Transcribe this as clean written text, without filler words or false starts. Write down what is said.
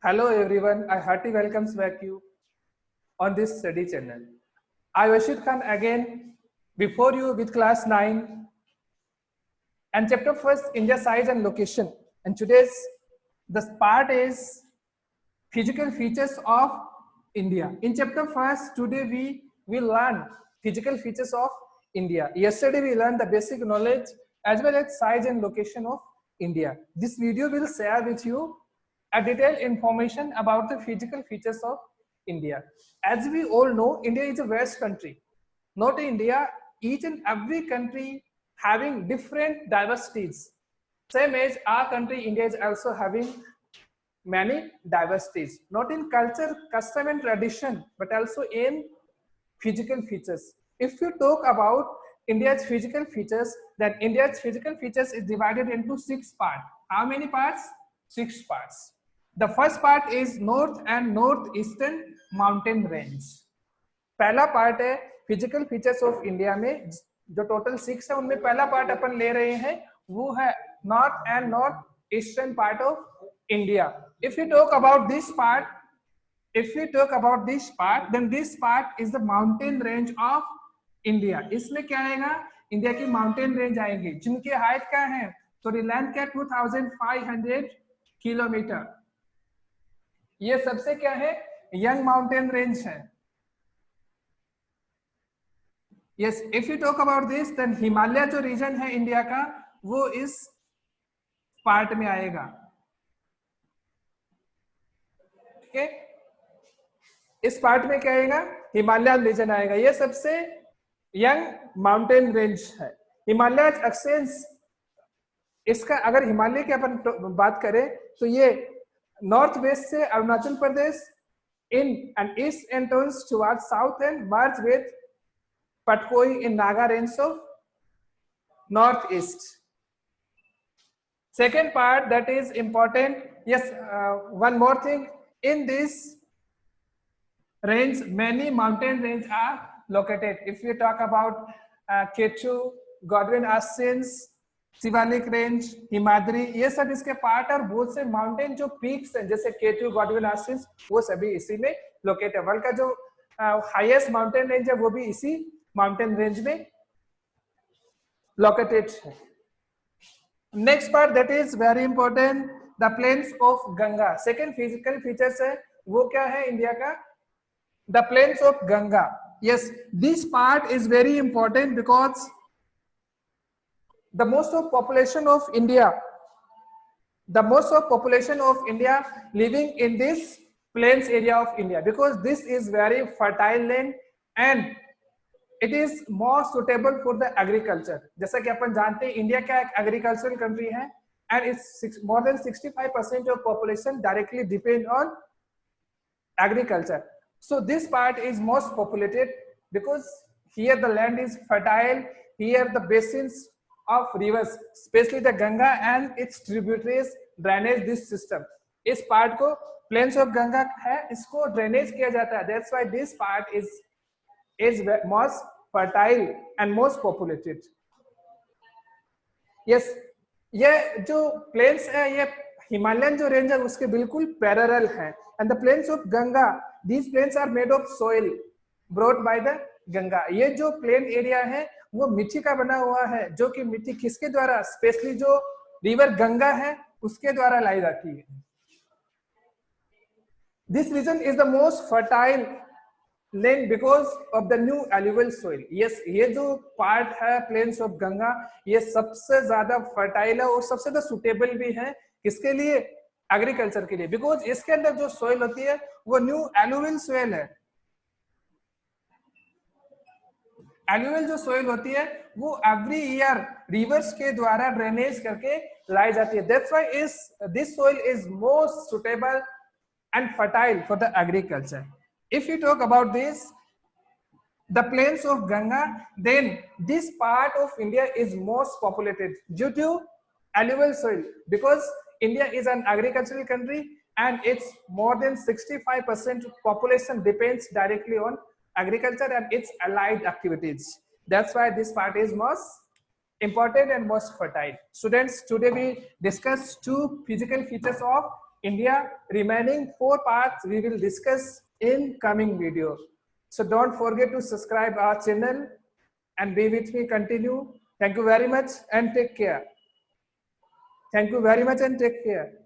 Hello everyone, I hearty welcomes back you on this study channel. I Rashid Khan again before you with class 9 and chapter first India size and location. And today's the part is physical features of India. In chapter first today we will learn physical features of India. Yesterday we learned the basic knowledge as well as size and location of India. This video will share with you a detailed information about the physical features of India. As we all know, India is a vast country. Not India, each and every country having different diversities. Same as our country, India is also having many diversities, not in culture, custom and tradition, but also in physical features. If you talk about India's physical features, then India's physical features is divided into 6 parts. How many parts? 6 parts. The first part is north and northeastern mountain range. पहला part है physical features of India में, जो total 6 है उनमें पहला part अपन ले रहे हैं वो है north and north eastern part of India. If you talk about this part, if we talk about this part, then this part is the mountain range of India. इसमें क्या आएगा? इंडिया की माउंटेन रेंज आएंगी जिनकी height क्या है, sorry length क्या, 2500 kilometre. ये सबसे क्या है, यंग माउंटेन रेंज है. Yes, if you talk about this, then Himalaya जो रीजन है इंडिया का वो इस पार्ट में आएगा. ठीक है, इस पार्ट में क्या आएगा, हिमालयन रीजन आएगा. ये सबसे यंग माउंटेन रेंज है. हिमालय एक्सटेंस, इसका अगर हिमालय की अपन बात करें तो ये नॉर्थ वेस्ट से Arunachal Pradesh in and east and turns towards south and merge with Patpoi in Naga range of northeast. Second part that is important, yes, one more thing, in this range many mountain range are located. If we talk about Ketu, Godwin Austen, Shivalik range, Himadri, ये सब इसके part और बहुत से mountain जो peaks हैं जैसे केटू, Godwin Austen, वो सभी इसी में लोकेट है. वर्ल्ड का जो हाईएस्ट माउंटेन रेंज है वो भी इसी माउंटेन रेंज में लोकेटेड है. Next part that is very important, the plains of Ganga. Second physical features है वो क्या है इंडिया का, the plains of Ganga. Yes, this part is very important because the most of population of India living in this plains area of India, because this is very fertile land and it is more suitable for the agriculture. जैसा कि अपन जानते हैं India क्या एक agricultural country है and it's more than 65% of population directly depend on agriculture. So this part is most populated because here the land is fertile, here the basins of rivers, especially the Ganga and its tributaries drainage this system. इस part को plains of Ganga है, इसको drainage किया जाता है. That's why this part is most fertile and most populated. Yes, ये जो plains है ये हिमालयन जो रेंज है उसके बिल्कुल पैरेलल है. And the plains of Ganga, these plains are made of soil brought by the Ganga. ये जो प्लेन एरिया है वो मिट्टी का बना हुआ है, जो कि मिट्टी किसके द्वारा, स्पेशली जो रिवर गंगा है उसके द्वारा लाई जाती है. This region is the most fertile land because of the new alluvial soil. Yes, ये जो पार्ट है प्लेन्स ऑफ गंगा ये सबसे ज्यादा फर्टाइल है और सबसे ज्यादा सुटेबल भी है किसके लिए, एग्रीकल्चर के लिए, बिकॉज इसके अंदर जो सोइल होती है वो न्यू एलुवियल सोइल है. एनुअल जो सोइल होती है वो एवरी ईयर रिवर्स के द्वारा ड्रेनेज करके लाई जाती है. That's why is this soil is most suitable and fertile for the agriculture. If you talk about this the plains of Ganga, then this part of India is most populated due to alluvial soil, because India is an agricultural country and it's more than 65% population depends directly on agriculture and its allied activities. That's why this part is most important and most fertile. Students, today we discuss two physical features of India. Remaining 4 parts we will discuss in coming video. So don't forget to subscribe our channel and be with me, continue. Thank you very much and take care. Thank you very much and take care.